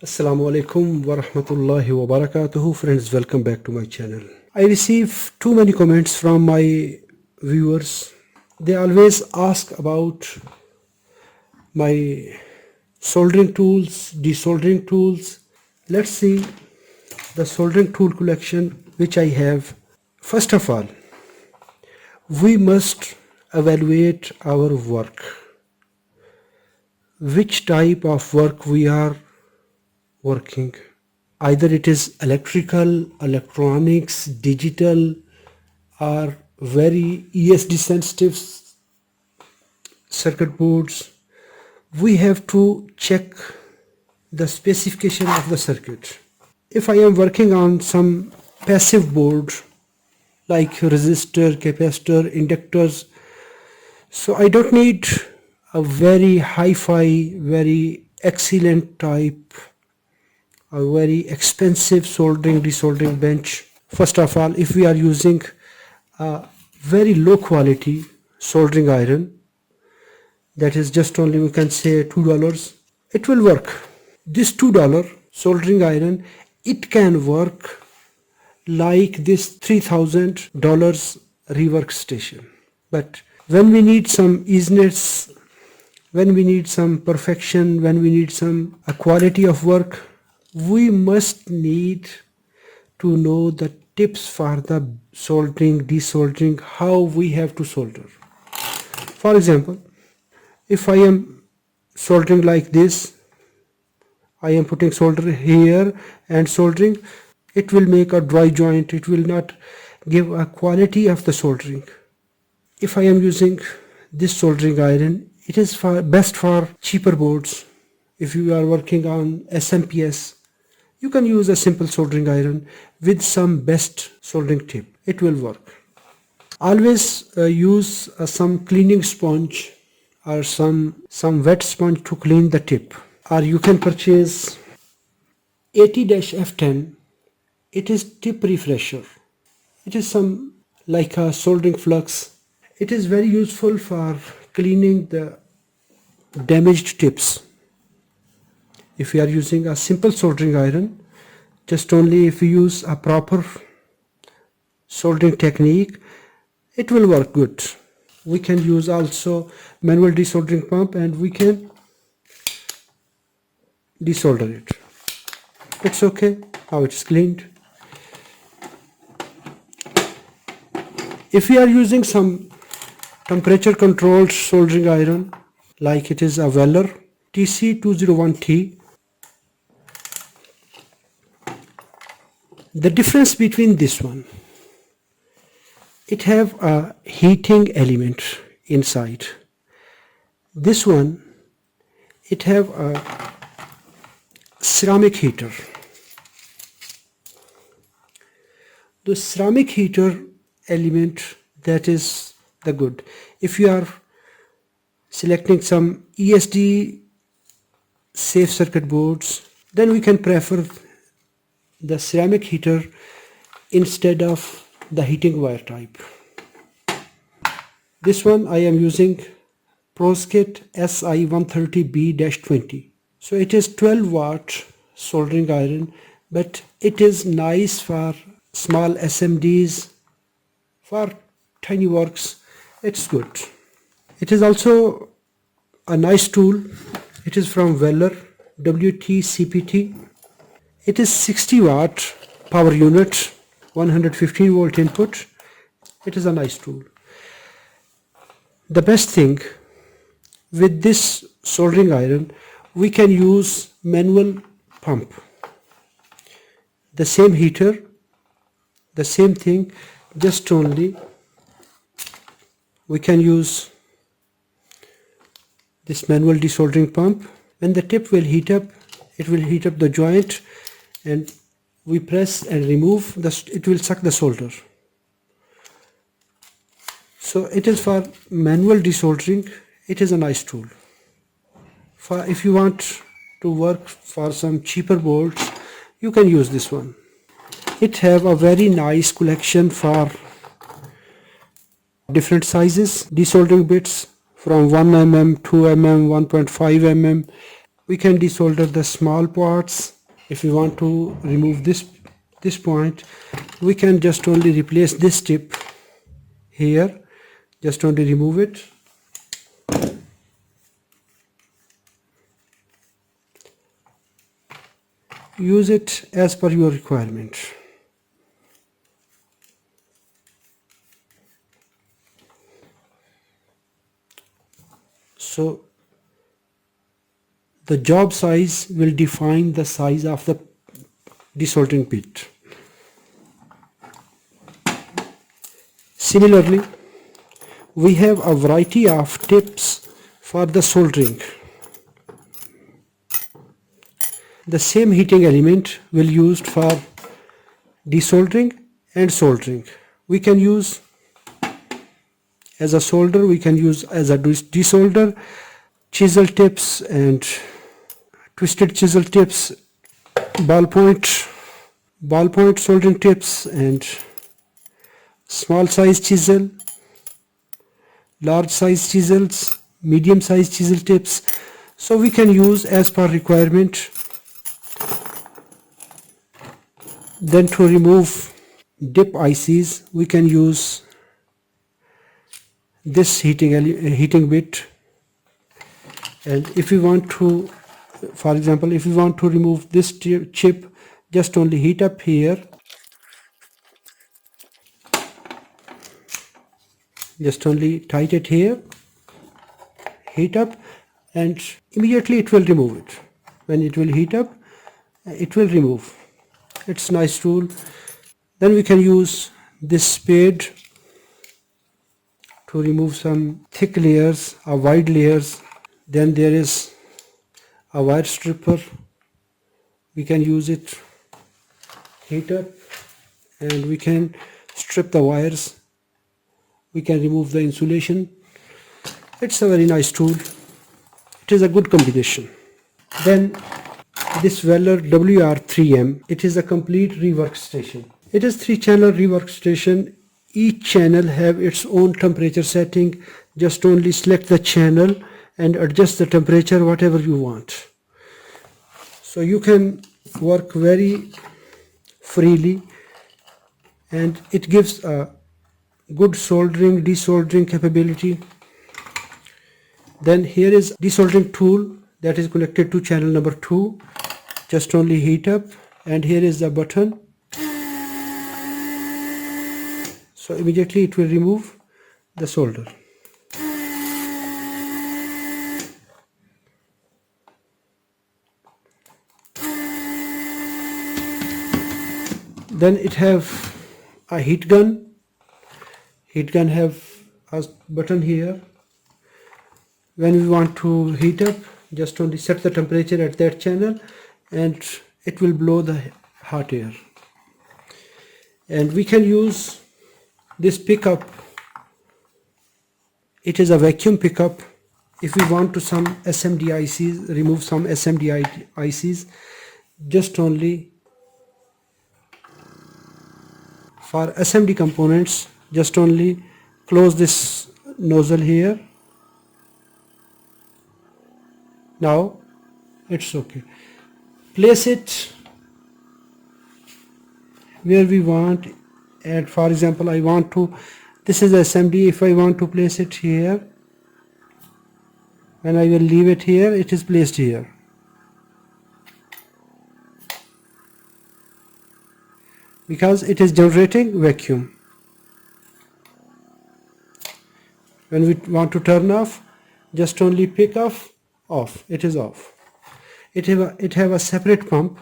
Assalamu alaikum wa rahmatullahi wa barakatuhu. Friends, welcome back to my channel. I receive too many comments from my viewers. They always ask about my soldering tools, desoldering tools. Let's see the soldering tool collection which I have. First of all, we must evaluate our work. Which type of work we are working. Either it is electrical, electronics, digital, or very ESD sensitive circuit boards. We have to check the specification of the circuit. If I am working on some passive board like resistor, capacitor, inductors, so I don't need a very hi-fi, very excellent type, a very expensive soldering desoldering bench. First of all, if we are using a very low quality soldering iron, that is just only we can say $2, it will work. This $2 soldering iron, it can work like this $3,000 rework station. But when we need some easiness, when we need some perfection, when we need some quality of work, we must need to know the tips for the soldering, desoldering, how we have to solder. For example, if I am soldering like this, I am putting solder here and soldering, it will make a dry joint, it will not give a quality of the soldering. If I am using this soldering iron, it is best for cheaper boards. If you are working on SMPS, you can use a simple soldering iron with some best soldering tip. It will work. Always use some cleaning sponge or some wet sponge to clean the tip. Or you can purchase 80-F10. It is tip refresher. It is some like a soldering flux. It is very useful for cleaning the damaged tips. If we are using a simple soldering iron, just only if we use a proper soldering technique, it will work good. We can use also manual desoldering pump and we can desolder it. It's okay how it's cleaned. If we are using some temperature controlled soldering iron, like it is a Weller TC201T, the difference between this one, it have a heating element inside. This one, it have a ceramic heater. The ceramic heater element, that is the good. If you are selecting some ESD safe circuit boards, then we can prefer the ceramic heater instead of the heating wire type. This one I am using proskit SI130B-20. So it is 12-watt soldering iron, but it is nice for small SMDs, for tiny works. It's good. It is also a nice tool. It is from Weller wtcpt. It is 60-watt power unit, 115 volt input. It is a nice tool. The best thing with this soldering iron, we can use manual pump. The same heater, the same thing, just only we can use this manual desoldering pump. When the tip will heat up, it will heat up the joint, and we press and remove it will suck the solder. So it is for manual desoldering. It is a nice tool. For if you want to work for some cheaper boards, you can use this one. It have a very nice collection for different sizes desoldering bits from 1 mm, 2 mm, 1.5 mm. We can desolder the small parts. If we want to remove this point, we can just only replace this tip here, just only remove it. Use it as per your requirement. So the job size will define the size of the desoldering bit. Similarly, we have a variety of tips for the soldering. The same heating element will be used for desoldering and soldering. We can use as a solder, we can use as a desolder, chisel tips and twisted chisel tips, ballpoint soldering tips, and small size chisel, large size chisels, medium size chisel tips. So we can use as per requirement. Then to remove dip ICs, we can use this heating bit. And if we want to, for example, if we want to remove this chip, just only heat up here, just only tight it here, heat up, and immediately it will remove it. When it will heat up, it will remove. It's a nice tool. Then we can use this spade to remove some thick layers or wide layers. Then there is a wire stripper. We can use it, heat up, and we can strip the wires. We can remove the insulation. It's a very nice tool. It is a good combination. Then this Weller WR3M, it is a complete rework station. It is 3-channel rework station. Each channel have its own temperature setting. Just only select the channel and adjust the temperature whatever you want. So you can work very freely, and it gives a good soldering, desoldering capability. Then here is desoldering tool that is connected to channel number 2. Just only heat up, and here is the button. So immediately it will remove the solder. Then it have a heat gun. Heat gun have a button here. When we want to heat up, just only set the temperature at that channel and it will blow the hot air. And we can use this pickup. It is a vacuum pickup. If we want to some SMD ICs, remove some SMD ICs, just only for SMD components, just only close this nozzle here. Now it's okay. Place it where we want, and for example I want to, this is SMD, if I want to place it here, when I will leave it here, it is placed here. Because it is generating vacuum. When we want to turn off, just only pick off, it is off. It have a separate pump.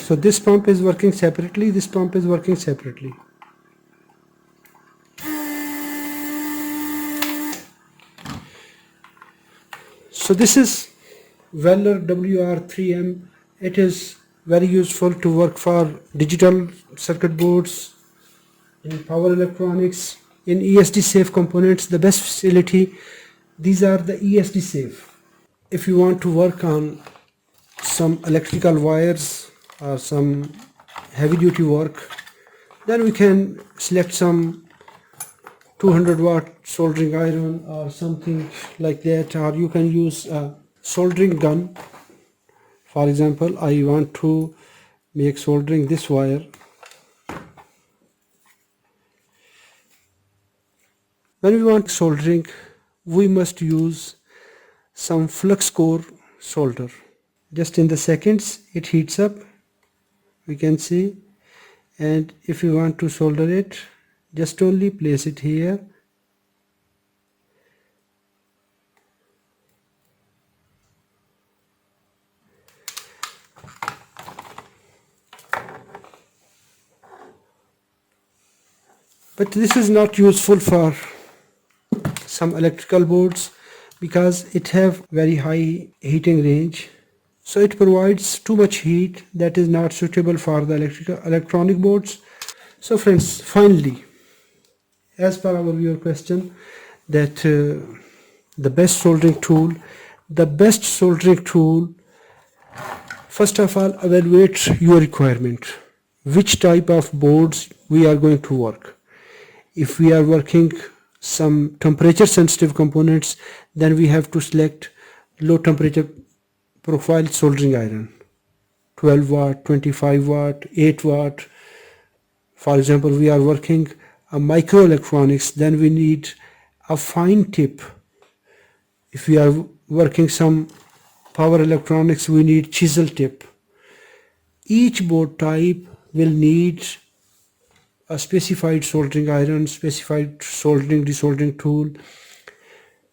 So this pump is working separately, this pump is working separately. So this is Weller WR3M. It is very useful to work for digital circuit boards, in power electronics, in ESD Safe components. The best facility, these are the ESD Safe. If you want to work on some electrical wires or some heavy duty work, then we can select some 200 watt soldering iron or something like that, or you can use a soldering gun. For example, I want to make soldering this wire. When we want soldering, we must use some flux core solder. Just in the seconds it heats up, we can see. And if you want to solder it, just only place it here. But this is not useful for some electrical boards because it have very high heating range. So it provides too much heat that is not suitable for the electronic boards. So friends, finally, as per our viewer question, that the best soldering tool, first of all, evaluate your requirement. Which type of boards we are going to work. If we are working some temperature sensitive components, then we have to select low temperature profile soldering iron, 12 watt, 25 watt, 8 watt. For example, we are working a microelectronics, then we need a fine tip. If we are working some power electronics, we need chisel tip. Each board type will need a specified soldering iron, specified soldering desoldering tool.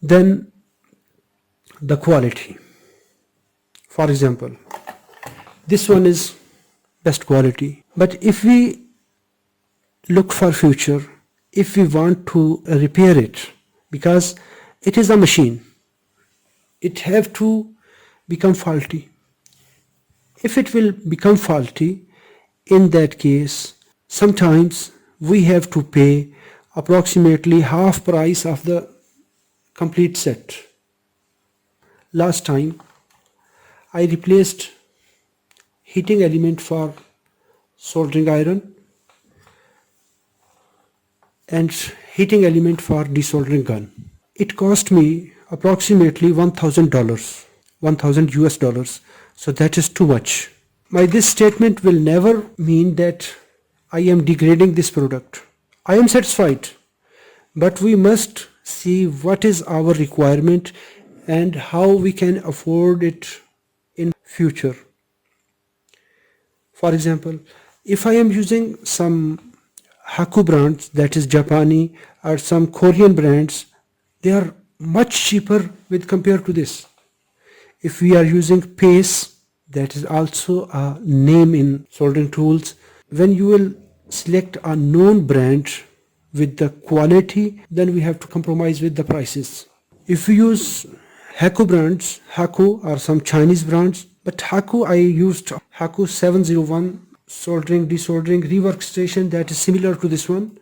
Then the quality. For example, this one is best quality. But if we look for future, if we want to repair it, because it is a machine, it have to become faulty. If it will become faulty, in that case, sometimes we have to pay approximately half price of the complete set. Last time I replaced heating element for soldering iron and heating element for desoldering gun. It cost me approximately $1,000, 1,000 US dollars. So that is too much. This statement will never mean that I am degrading this product. I am satisfied, but we must see what is our requirement and how we can afford it in future. For example, if I am using some Haku brands, that is Japani, or some Korean brands, they are much cheaper with compared to this. If we are using Pace, that is also a name in soldering tools, when you will select a known brand with the quality, then we have to compromise with the prices. If we use Haku brands, Haku or some Chinese brands, but Haku, I used Haku 701 Soldering Desoldering Rework Station, that is similar to this one,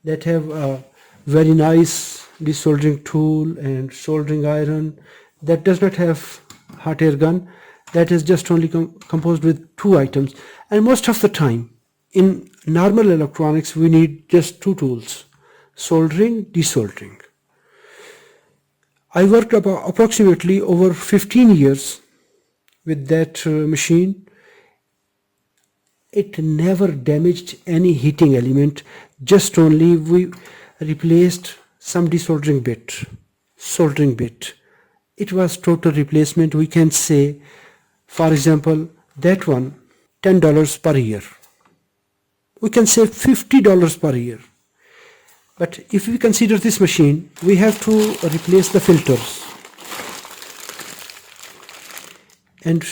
that have a very nice desoldering tool and soldering iron, that does not have hot air gun, that is just only composed with 2 items. And most of the time in normal electronics we need just 2 tools, soldering, desoldering. I worked about approximately over 15 years with that machine. It never damaged any heating element, just only we replaced some desoldering bit, soldering bit. It was total replacement. We can say, for example, that one $10 per year. We can save $50 per year. But if we consider this machine, we have to replace the filters. And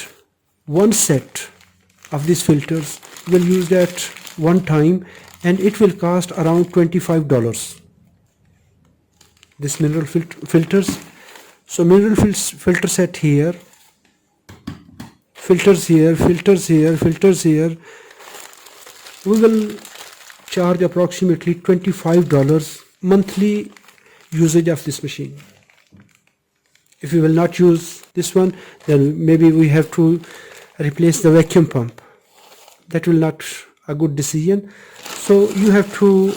one set of these filters will use at one time, and it will cost around $25. This mineral filters. So mineral filter set here, filters here, filters here, filters here. We will charge approximately $25 monthly usage of this machine. If we will not use this one, then maybe we have to replace the vacuum pump. That will not a good decision. So you have to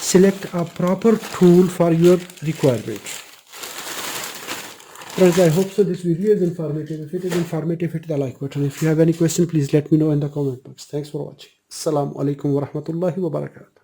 select a proper tool for your requirement. Friends, I hope so this video is informative. If it is informative, hit the like button. If you have any question, please let me know in the comment box. Thanks for watching. Assalamu alaikum wa rahmatullahi wa barakatuh.